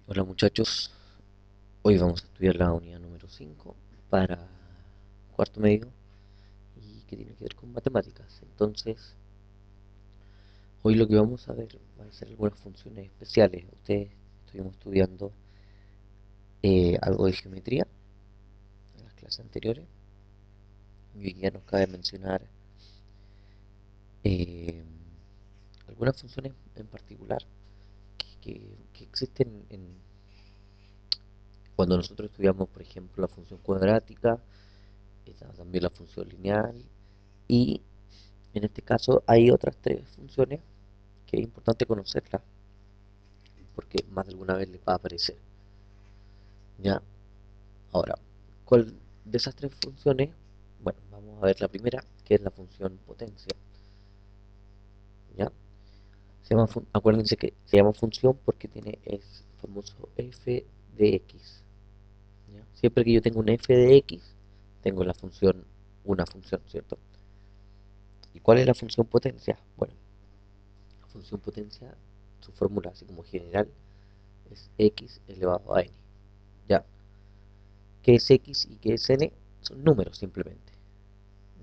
Hola muchachos, hoy vamos a estudiar la unidad número 5 para cuarto medio y que tiene que ver con matemáticas. Entonces, hoy lo que vamos a ver van a ser algunas funciones especiales. Ustedes estuvimos estudiando algo de geometría en las clases anteriores y hoy día nos cabe mencionar eh, algunas funciones en particular que existen cuando nosotros estudiamos, por ejemplo, la función cuadrática, está también la función lineal y en este caso hay otras tres funciones que es importante conocerlas porque más de alguna vez les va a aparecer. Ya, ahora, ¿cuál de esas tres funciones? Bueno, vamos a ver la primera, que es la función potencia. Ya, acuérdense que se llama función porque tiene el famoso f de x. ¿Ya? Siempre que yo tengo un f de x, tengo la función, una función, ¿cierto? ¿Y cuál es la función potencia? Bueno, la función potencia, su fórmula así como general, es x elevado a n. ¿Ya? ¿Qué es x y qué es n? Son números simplemente.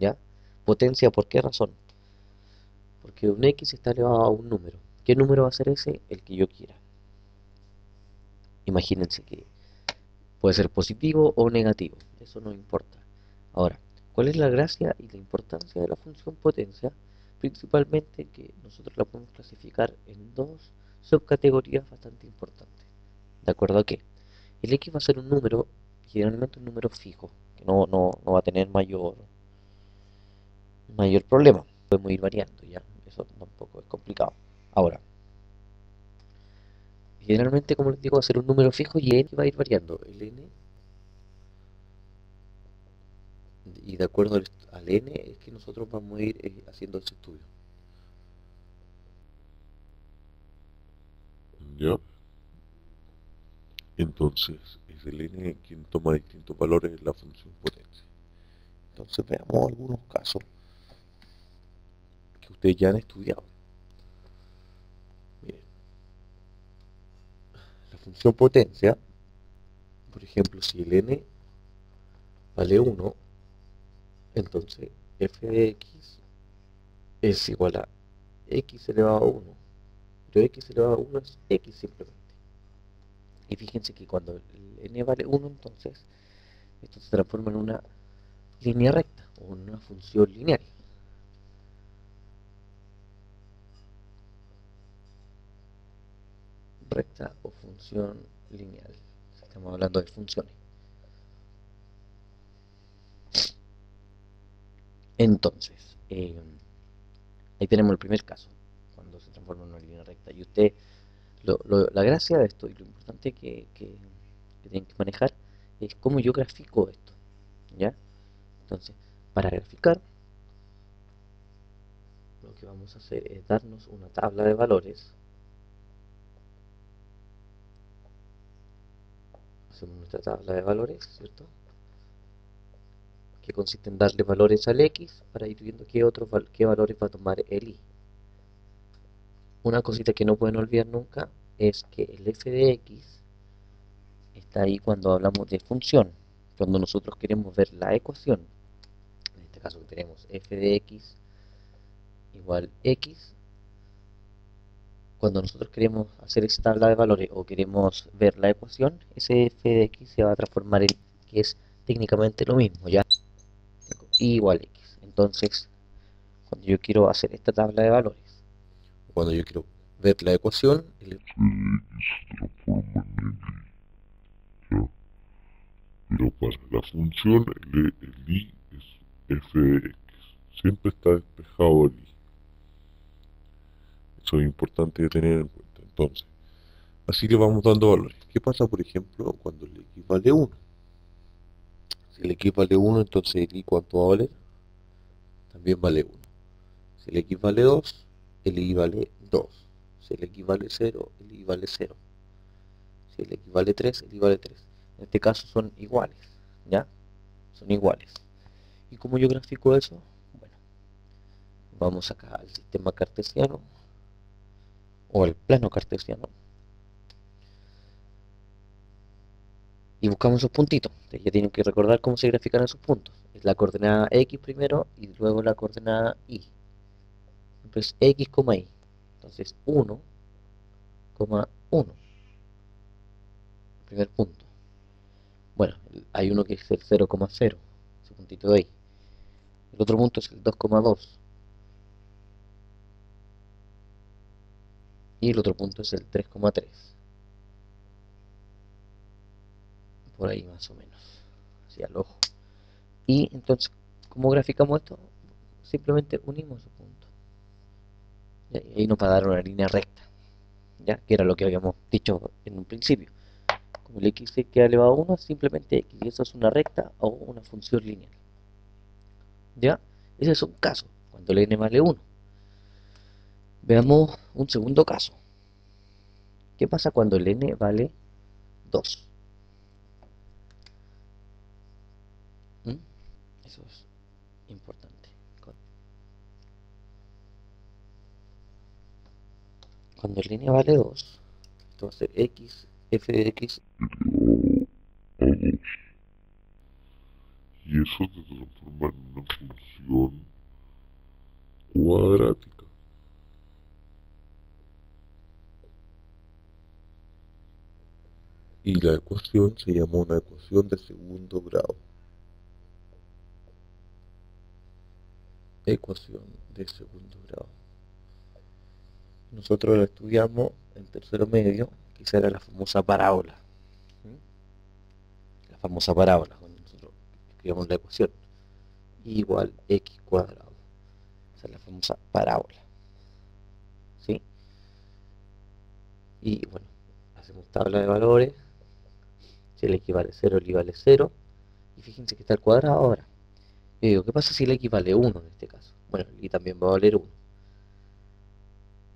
¿Ya? Potencia, ¿por qué razón? Porque un x está elevado a un número. ¿Qué número va a ser ese? El que yo quiera. Imagínense que puede ser positivo o negativo. Eso no importa. Ahora, ¿cuál es la gracia y la importancia de la función potencia? Principalmente que nosotros la podemos clasificar en dos subcategorías bastante importantes. ¿De acuerdo a qué? El x va a ser un número, generalmente un número fijo, que no va a tener mayor problema. Podemos ir variando, ya. Eso tampoco es complicado. Ahora, generalmente, como les digo, va a ser un número fijo y n va a ir variando. El n, y de acuerdo al n, es que nosotros vamos a ir haciendo ese estudio. ¿Ya? Entonces, es el n quien toma distintos valores en la función potencia. Entonces, veamos algunos casos que ustedes ya han estudiado. Miren, la función potencia, por ejemplo, si el n vale 1, entonces f de x es igual a x elevado a 1. Pero x elevado a 1 es x simplemente. Y fíjense que cuando el n vale 1, entonces esto se transforma en una línea recta o en una función lineal. Recta o función lineal. Estamos hablando de funciones. Entonces, ahí tenemos el primer caso, cuando se transforma en una línea recta. Y usted, la gracia de esto y lo importante que tienen que manejar es cómo yo grafico esto. ¿Ya? Entonces, para graficar, lo que vamos a hacer es darnos una tabla de valores. Hacemos nuestra tabla de valores, ¿cierto? Que consiste en darle valores al x para ir viendo qué valores va a tomar el y. Una cosita que no pueden olvidar nunca es que el f de x está ahí cuando hablamos de función. Cuando nosotros queremos ver la ecuación, en este caso tenemos f de x igual x, cuando nosotros queremos hacer esta tabla de valores o queremos ver la ecuación, ese f de x se va a transformar en que es técnicamente lo mismo, ya y igual x. Entonces, cuando yo quiero hacer esta tabla de valores, cuando yo quiero ver la ecuación, el f de x se transforma en n, ¿ya? Pero para la función, el i es f de x. Siempre está despejado el i. Eso es importante tener en cuenta. Entonces, así le vamos dando valores. ¿Qué pasa, por ejemplo, cuando el x vale 1? Si el x vale 1, entonces el y ¿cuánto va a valer? También vale 1. Si el x vale 2, el y vale 2. Si el x vale 0, el y vale 0. Si el x vale 3, el y vale 3. En este caso son iguales, ¿ya? Son iguales. ¿Y cómo yo grafico eso? Bueno, vamos acá al sistema cartesiano o al plano cartesiano. y buscamos esos puntitos. Entonces ya tienen que recordar cómo se grafican esos puntos. Es la coordenada X primero y luego la coordenada Y. Entonces X, Y. Entonces 1, 1, primer punto. Bueno, hay uno que es el 0,0, ese puntito de ahí. El otro punto es el 2,2 y el otro punto es el 3,3. Por ahí más o menos, hacia el ojo. Y entonces, ¿cómo graficamos esto? Simplemente unimos esos puntos. Y ahí nos va a dar una línea recta, ¿ya? Que era lo que habíamos dicho en un principio. Como el x queda elevado a 1, simplemente x, y eso es una recta o una función lineal. ¿Ya? Ese es un caso, cuando el n vale 1. Veamos un segundo caso. ¿Qué pasa cuando el n vale 2? ¿Mm? Eso es importante. Cuando el n vale 2, esto va a ser x, f de x, a 2. Y eso se transforma en una función cuadrática. Y la ecuación se llama una ecuación de segundo grado. Ecuación de segundo grado. Nosotros la estudiamos en tercero medio, que esa era la famosa parábola. La famosa parábola, cuando nosotros escribimos la ecuación. Y igual x cuadrado. Esa es la famosa parábola. ¿Sí? Y bueno, hacemos tabla de valores. Si el x vale 0, el y vale 0. Y fíjense que está el cuadrado ahora. Yo digo, ¿qué pasa si el x vale 1 en este caso? Bueno, el y también va a valer 1.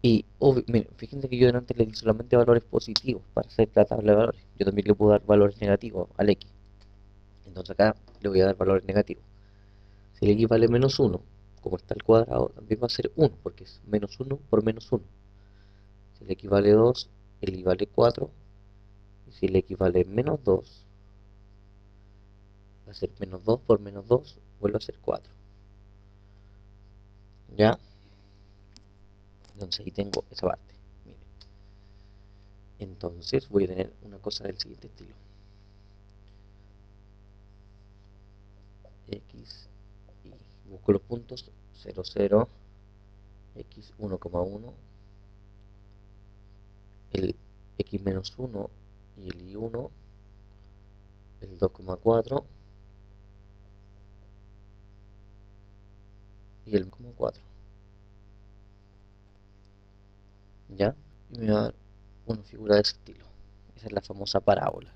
Y miren, fíjense que yo antes le di solamente valores positivos para hacer la tabla de valores. Yo también le puedo dar valores negativos al x. Entonces acá le voy a dar valores negativos. Si el x vale menos 1, como está el cuadrado, también va a ser 1, porque es menos 1 por menos 1. Si el x vale 2, el y vale 4. Y si el x vale menos 2, va a ser menos 2 por menos 2, vuelve a ser 4. ¿Ya? Entonces ahí tengo esa parte. Miren. Entonces voy a tener una cosa del siguiente estilo. X y busco los puntos 0, 0, x 1,1, el x menos 1 y el y 1, el 2,4 y el 1,4. ¿Ya? Y me va a dar una figura de ese estilo. Esa es la famosa parábola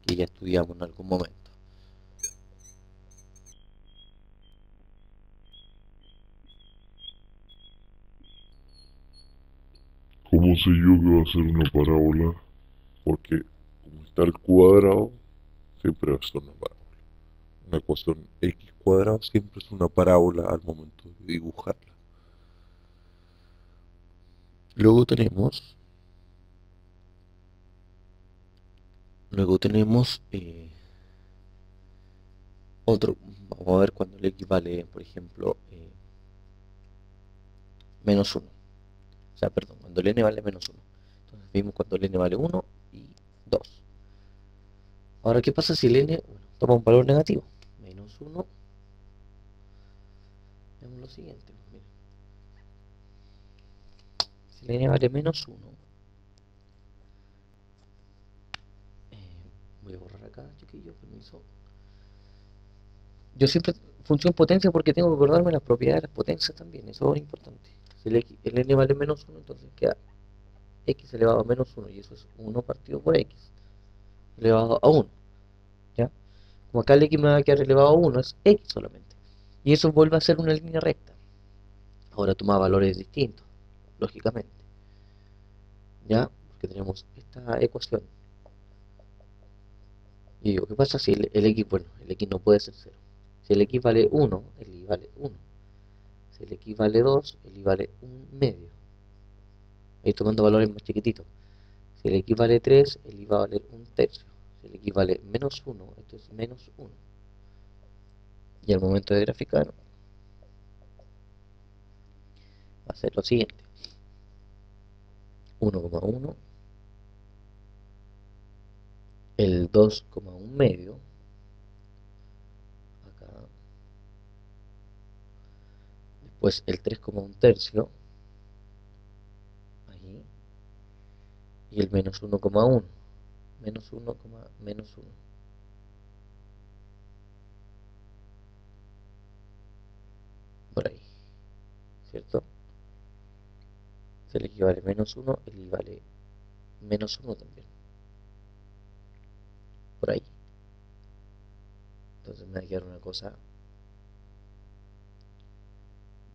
que ya estudiamos en algún momento. ¿Cómo sé yo que va a ser una parábola? Porque como está el cuadrado, siempre va a ser una parábola. Una ecuación x cuadrado siempre es una parábola al momento de dibujarla. Luego tenemos, luego tenemos otro, vamos a ver cuando el x vale, por ejemplo, menos 1. O sea, perdón, cuando el n vale menos 1. Entonces vimos cuando el n vale 1 y 2. Ahora, ¿qué pasa si el n, bueno, toma un valor negativo? Menos 1. Vemos lo siguiente. Miren. Si el n vale menos 1, voy a borrar acá, chiquillos, permiso. Yo siempre función potencia porque tengo que acordarme las propiedades de las potencias también, eso es importante. Si el n vale menos 1, entonces queda x elevado a menos 1, y eso es 1 partido por x elevado a 1. ¿Ya? Como acá el x me va a quedar elevado a 1, es x solamente. Y eso vuelve a ser una línea recta. Ahora toma valores distintos, lógicamente. ¿Ya? Porque tenemos esta ecuación. Y digo, ¿qué pasa si el x, bueno, el x no puede ser 0? Si el x vale 1, el y vale 1. Si el x vale 2, el y vale 1 medio. Ahí tomando valores más chiquititos. Si el x vale 3, el y va a valer 1 tercio. si le equivale menos 1, esto es menos 1. Y al momento de graficar va a ser lo siguiente: 1,1, el 2,1 medio, acá, después el 3,1 tercio, ahí, y el menos 1,1, menos 1, menos 1, por ahí, ¿cierto? Se le equivale menos 1, el equivale menos 1 también, por ahí. Entonces me va a quedar una cosa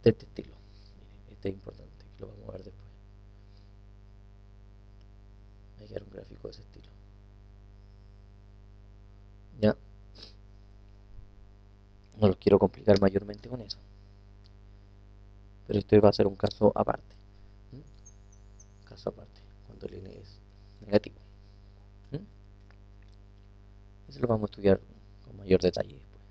de este estilo. Miren, este es importante, que lo vamos a ver después. Me va a quedar un gráfico de ese estilo. Ya, no los quiero complicar mayormente con eso, pero este va a ser un caso aparte. ¿Mm? Caso aparte, cuando el n es negativo. ¿Mm? Eso lo vamos a estudiar con mayor detalle después.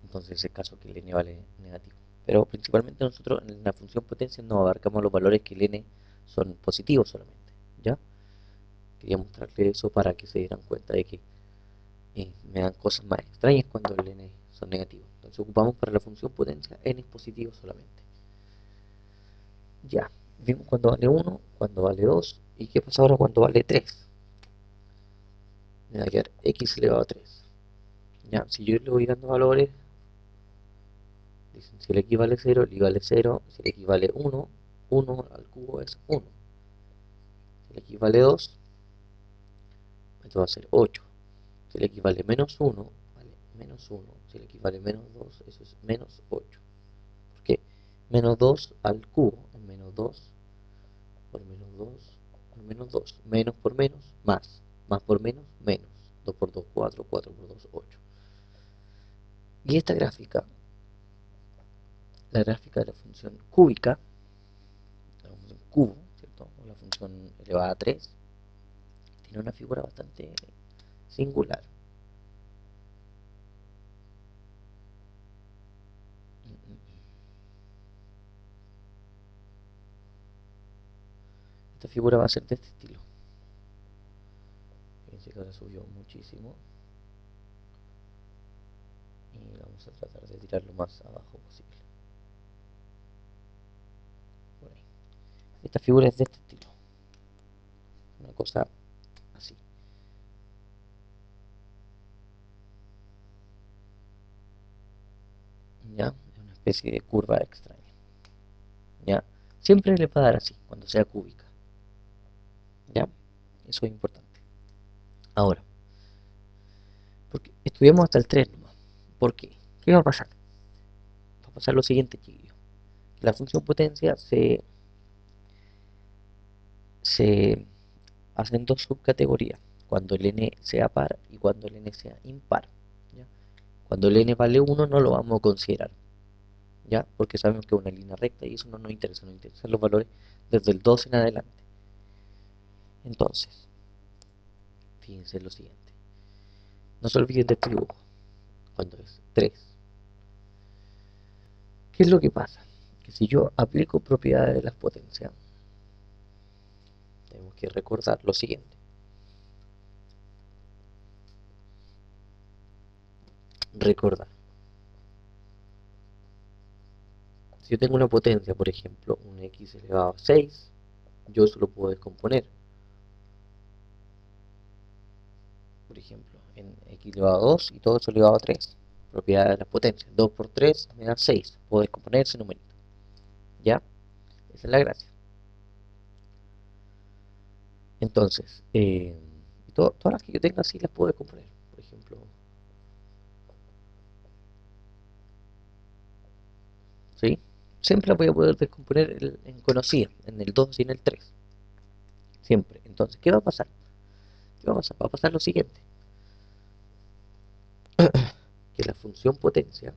Entonces, ese caso que el n vale negativo. Pero principalmente nosotros en la función potencia no abarcamos los valores que el n son positivos solamente. ¿Ya? Quería mostrarles eso para que se dieran cuenta de que me dan cosas más extrañas cuando el n son negativos. Entonces ocupamos para la función potencia n es positivo solamente. Ya, vimos cuando vale 1, cuando vale 2, y qué pasa ahora cuando vale 3. Me va a quedar x elevado a 3. Ya, si yo le voy dando valores, dicen si el x vale 0, el y vale 0, si el x vale 1, 1 al cubo es 1. Si el x vale 2, esto va a ser 8. Si el x vale menos 1, vale menos 1. Si el x vale menos 2, eso es menos 8. ¿Por qué? Menos 2 al cubo es menos 2 por menos 2 por menos 2. Menos por menos, más. Más por menos, menos. 2 por 2, 4. 4 por 2, 8. Y esta gráfica, la gráfica de la función cúbica, la función cubo, ¿cierto? O la función elevada a 3, tiene una figura bastante singular. Esta figura va a ser de este estilo. Fíjense que ahora subió muchísimo. Y vamos a tratar de tirar lo más abajo posible. Por ahí. Esta figura es de este estilo. Una cosa así. ¿Ya? Es una especie de curva extraña. ¿Ya? Siempre le va a dar así, cuando sea cúbica. ¿Ya? Eso es importante. Ahora, porque estudiamos hasta el 3 nomás. ¿Por qué? ¿Qué va a pasar? Va a pasar lo siguiente, chiquillos. La función potencia se hace en dos subcategorías. Cuando el n sea par y cuando el n sea impar. ¿Ya? Cuando el n vale 1 no lo vamos a considerar. ¿Ya? Porque sabemos que es una línea recta y eso no nos interesa. Nos interesan los valores desde el 2 en adelante. Entonces, fíjense lo siguiente. No se olviden de este dibujo. Cuando es 3. ¿Qué es lo que pasa? Que si yo aplico propiedades de las potencias, tenemos que recordar lo siguiente. Recordar. Si yo tengo una potencia, por ejemplo, un x elevado a 6, yo eso lo puedo descomponer. Por ejemplo, en x elevado a 2 y todo eso elevado a 3. Propiedades de las potencias. 2 por 3 me da 6. Puedo descomponer ese numerito. ¿Ya? Esa es la gracia. Entonces, todas las que yo tenga así las puedo descomponer. Por ejemplo, ¿sí? Siempre la voy a poder descomponer en conocida, en el 2 y en el 3. Siempre. Entonces, ¿qué va a pasar? ¿Qué va a pasar? Va a pasar lo siguiente. Que la función potencia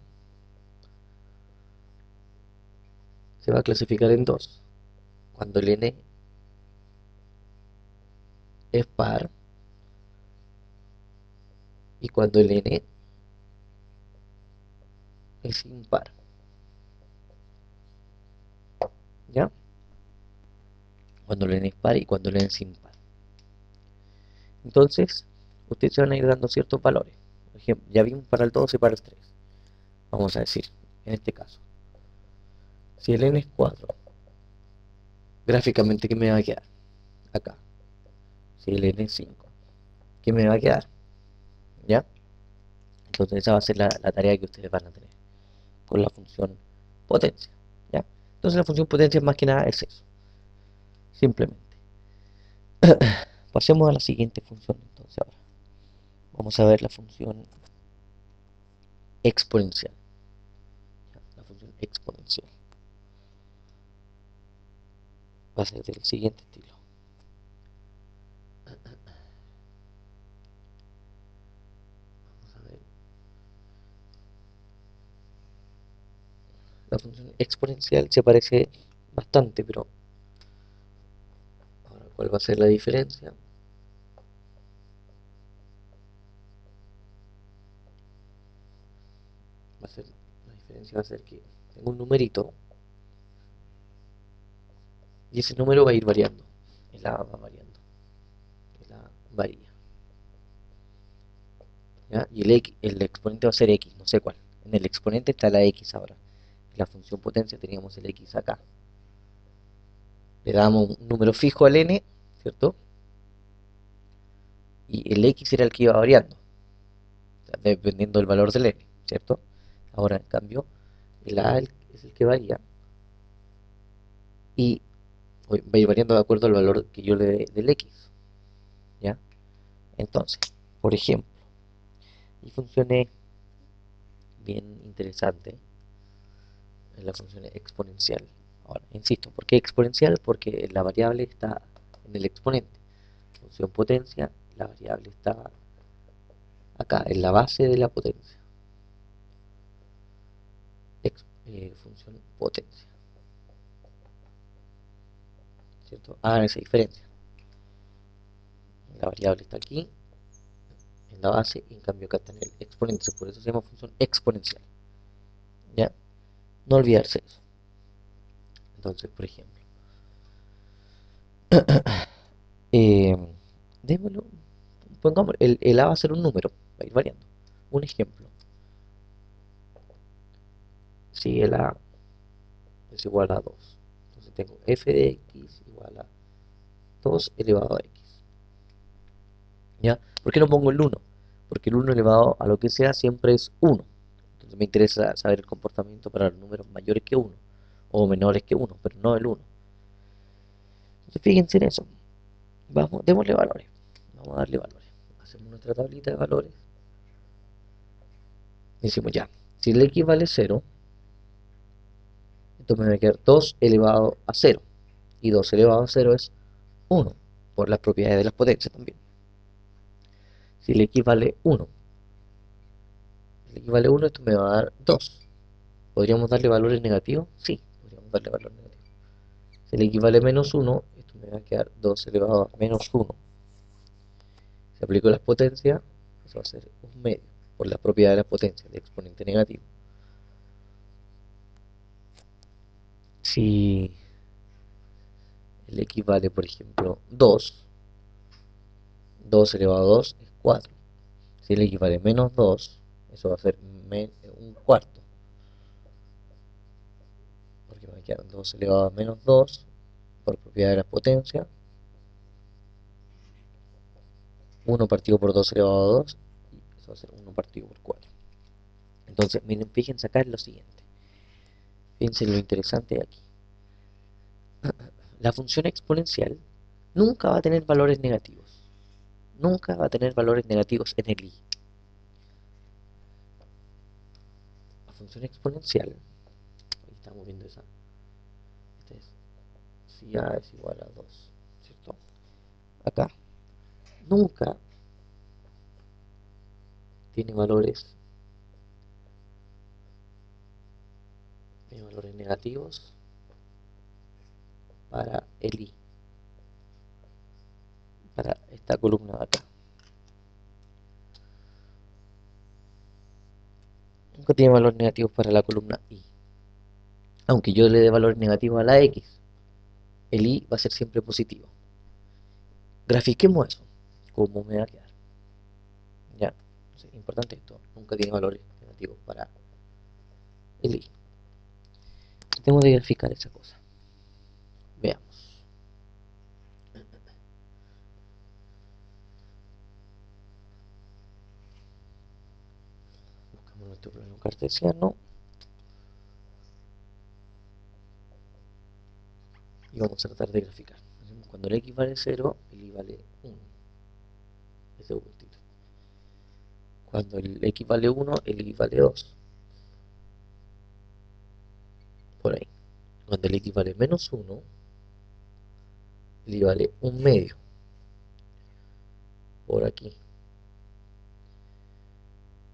se va a clasificar en dos. Cuando el n es par y cuando el n es impar, ¿ya? Cuando el n es par y cuando el n es impar. Entonces, ustedes se van a ir dando ciertos valores. Por ejemplo, ya vimos para el 2 y para el 3. Vamos a decir, en este caso, si el n es 4, gráficamente, ¿qué me va a quedar? Acá. Si el n es 5, ¿qué me va a quedar? ¿Ya? Entonces esa va a ser la tarea que ustedes van a tener con la función potencia, ¿ya? Entonces la función potencia más que nada es eso, simplemente. Pasemos a la siguiente función entonces ahora. Vamos a ver la función exponencial. ¿Ya? La función exponencial va a ser del siguiente estilo. Vamos a ver. La función exponencial se parece bastante, pero ahora, ¿cuál va a ser la diferencia? Va a ser, la diferencia va a ser que tengo un numerito y ese número va a ir variando. El A va variando. El A varía. ¿Ya? Y el exponente va a ser x, no sé cuál. En el exponente está la x ahora. En la función potencia teníamos el x acá. Le damos un número fijo al n, ¿cierto? Y el x era el que iba variando, o sea, dependiendo del valor del n, ¿cierto? Ahora, en cambio, el a es el que varía y va a ir variando de acuerdo al valor que yo le dé del x, ¿ya? Entonces, por ejemplo, y funcioné bien interesante en la función exponencial. Ahora, insisto, ¿por qué exponencial? Porque la variable está en el exponente. Función potencia, la variable está acá, en la base de la potencia. Función potencia, ¿cierto? Hagan esa diferencia. La variable está aquí, en la base, y en cambio acá está en el exponente. Por eso se llama función exponencial. ¿Ya? No olvidarse eso. Entonces, por ejemplo, eh, démoslo, pongamos, el A va a ser un número, va a ir variando. Un ejemplo, si el A es igual a 2, entonces tengo f de x igual a 2 elevado a x. ¿Ya? ¿Por qué no pongo el 1? Porque el 1 elevado a lo que sea siempre es 1. Entonces me interesa saber el comportamiento para los números mayores que 1 o menores que 1, pero no el 1. Entonces fíjense en eso. Vamos, démosle valores. Vamos a darle valores. Hacemos nuestra tablita de valores. Decimos ya, si el x vale 0, entonces me va a quedar 2 elevado a 0. Y 2 elevado a 0 es 1, por las propiedades de las potencias también. Si el x vale 1, el x vale 1, esto me va a dar 2. ¿Podríamos darle valores negativos? Sí, podríamos darle valores negativos. Si el x vale menos 1, esto me va a quedar 2 elevado a menos 1. Si aplico las potencias, eso va a ser un medio, por la propiedad de las potencias, de exponente negativo. Si el x vale, por ejemplo, 2, 2 elevado a 2 es 4. Si el x vale menos 2, eso va a ser un cuarto, porque me va a quedar 2 elevado a menos 2, por propiedad de las potencias, 1 partido por 2 elevado a 2, y eso va a ser 1 partido por 4. Entonces, miren, fíjense acá en lo siguiente. Fíjense lo interesante de aquí. La función exponencial nunca va a tener valores negativos. Nunca va a tener valores negativos en el i. La función exponencial, ahí estamos viendo esa. Esta es si a es igual a 2, ¿cierto? Acá nunca tiene valores negativos para el i. Para esta columna de acá. Nunca tiene valores negativos para la columna Y. Aunque yo le dé valores negativos a la X, el Y va a ser siempre positivo. Grafiquemos eso. ¿Cómo me va a quedar? Ya, sí, importante esto. Nunca tiene valores negativos para el Y. Tratemos de graficar esa cosa. Veamos. Buscamos nuestro plano cartesiano. Y vamos a tratar de graficar. Cuando el X vale 0, el Y vale 1. Ese puntito. Cuando el X vale 1, el Y vale 2. Por ahí. Cuando el X vale menos 1, el Y vale 1 medio. Por aquí.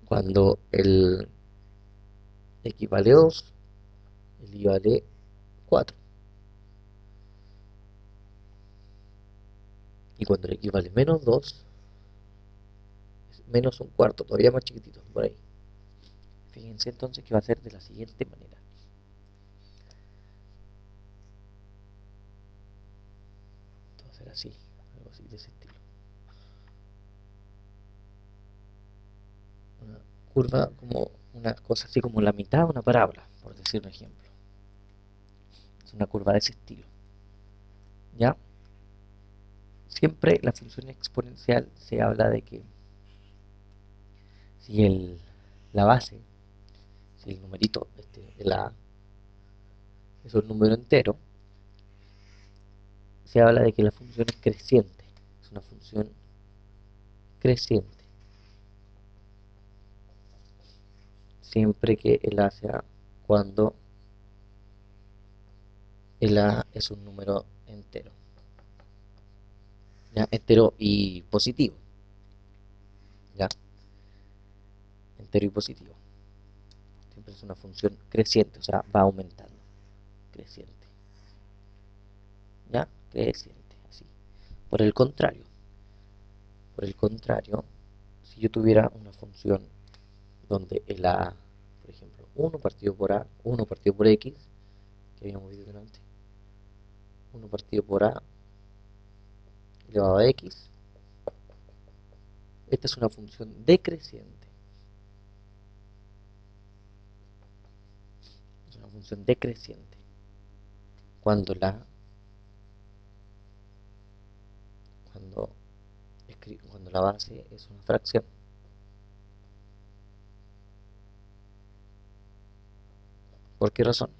Cuando el X vale 2, el Y vale 4. Y cuando el X vale menos 2, menos un cuarto, todavía más chiquitito, por ahí. Fíjense entonces que va a ser de la siguiente manera. Esto va a ser así, algo así de ese estilo. Una curva como una cosa así como la mitad de una parábola, por decir un ejemplo. Es una curva de ese estilo. ¿Ya? Siempre la función exponencial se habla de que si la base, si el numerito, la A, es un número entero, se habla de que la función es creciente. Es una función creciente. Siempre que el A sea cuando el A es un número entero. ¿Ya? Entero y positivo. ¿Ya? Entero y positivo. Siempre es una función creciente, o sea, va aumentando. Creciente. ¿Ya? Creciente, así. Por el contrario, si yo tuviera una función donde el A, por ejemplo, 1 partido por A, 1 partido por X, que habíamos visto delante, 1 partido por A elevado a X, esta es una función decreciente. Es una función decreciente. Cuando cuando, cuando la base es una fracción. ¿Por qué razón?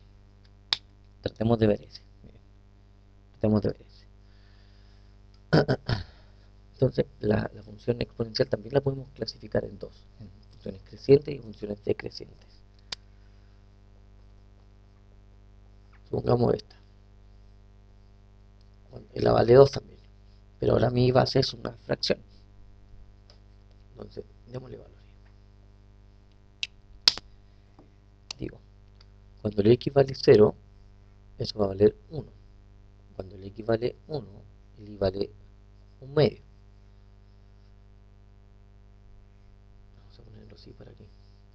Tratemos de ver ese. Tratemos de ver ese. Entonces, la función exponencial también la podemos clasificar en dos, en funciones crecientes y funciones decrecientes. Supongamos esta. Bueno, y la vale 2 también, pero ahora mi base es una fracción. Entonces, démosle valores. Digo, cuando el X vale 0, eso va a valer 1. Cuando el X vale 1, el Y vale 1 medio. Vamos a ponerlo así para aquí,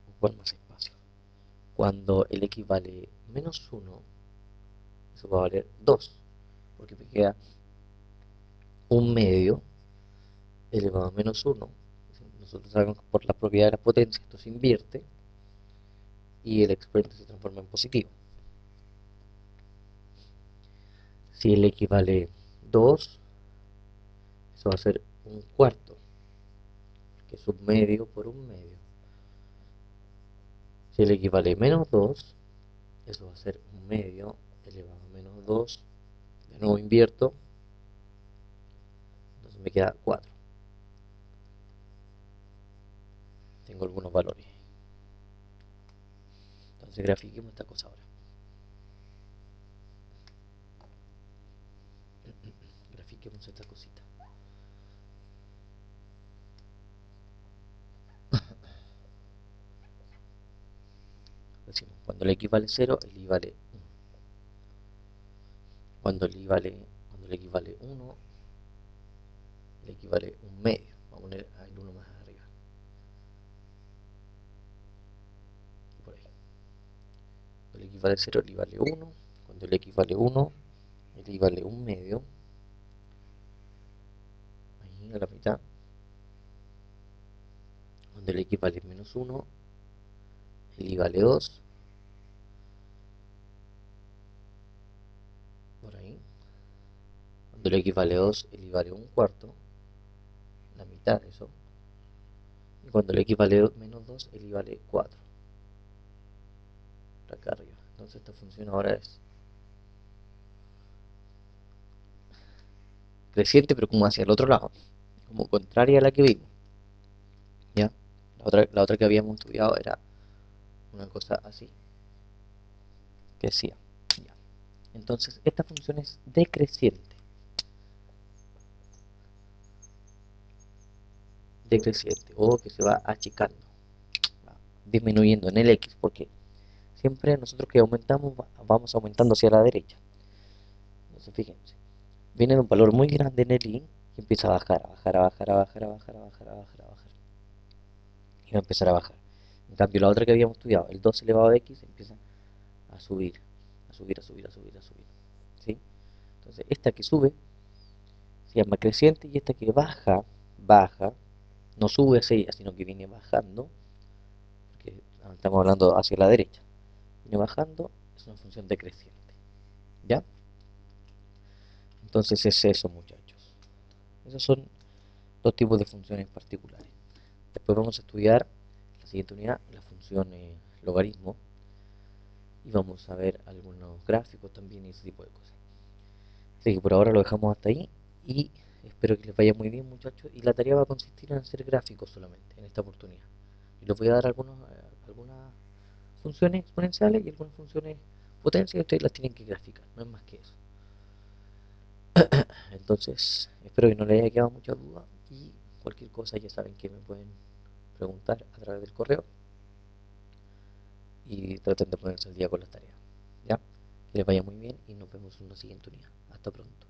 ocupar más espacio. Cuando el X vale menos 1, eso va a valer 2, porque me queda 1 medio elevado a menos 1. Nosotros sabemos que por la propiedad de la potencia esto se invierte y el exponente se transforma en positivo. Si el X vale 2, eso va a ser un cuarto, que es un medio por un medio. Si el X vale menos 2, eso va a ser un medio elevado a menos 2. De nuevo invierto, entonces me queda 4. Tengo algunos valores. Entonces grafiquemos esta cosa ahora. Grafiquemos esta cosita. Decimos, cuando el X vale 0, el Y vale 1. Cuando el X vale 1, le equivale un medio. Vamos a poner el 1 más arriba. Y por ahí. Cuando le equivale 0, le vale 1. Cuando le equivale 1, le vale un medio. Ahí a la mitad. Cuando le equivale menos 1, le vale 2. Por ahí. Cuando le equivale 2, le vale un cuarto. La mitad de eso. Y cuando le equivale menos 2, le vale 4. Acá arriba. Entonces esta función ahora es creciente, pero como hacia el otro lado, como contraria a la que vimos. ¿Ya? La otra que habíamos estudiado era una cosa así, que decía. ¿Ya? Entonces esta función es decreciente. Decreciente, o que se va achicando, va disminuyendo en el x, porque siempre nosotros que aumentamos, vamos aumentando hacia la derecha. Entonces fíjense, viene un valor muy grande en el y empieza a bajar, a bajar, a bajar, a bajar, a bajar, a bajar, a bajar, a bajar. Y va a empezar a bajar. En cambio, la otra que habíamos estudiado, el 2 elevado a x, empieza a subir, a subir, a subir, a subir, a subir. ¿Sí? Entonces, esta que sube se llama creciente y esta que baja, baja, no sube hacia ella, sino que viene bajando, porque estamos hablando hacia la derecha. Viene bajando, es una función decreciente. ¿Ya? Entonces es eso, muchachos. Esos son dos tipos de funciones particulares. Después vamos a estudiar la siguiente unidad, la función logaritmo, y vamos a ver algunos gráficos también y ese tipo de cosas. Así que por ahora lo dejamos hasta ahí y espero que les vaya muy bien, muchachos. Y la tarea va a consistir en hacer gráficos solamente en esta oportunidad. Y les voy a dar algunas funciones exponenciales y algunas funciones potencias y ustedes las tienen que graficar, no es más que eso. Entonces, espero que no les haya quedado mucha duda y cualquier cosa ya saben que me pueden preguntar a través del correo y traten de ponerse al día con las tareas. ¿Ya? Que les vaya muy bien y nos vemos en la siguiente unidad. Hasta pronto.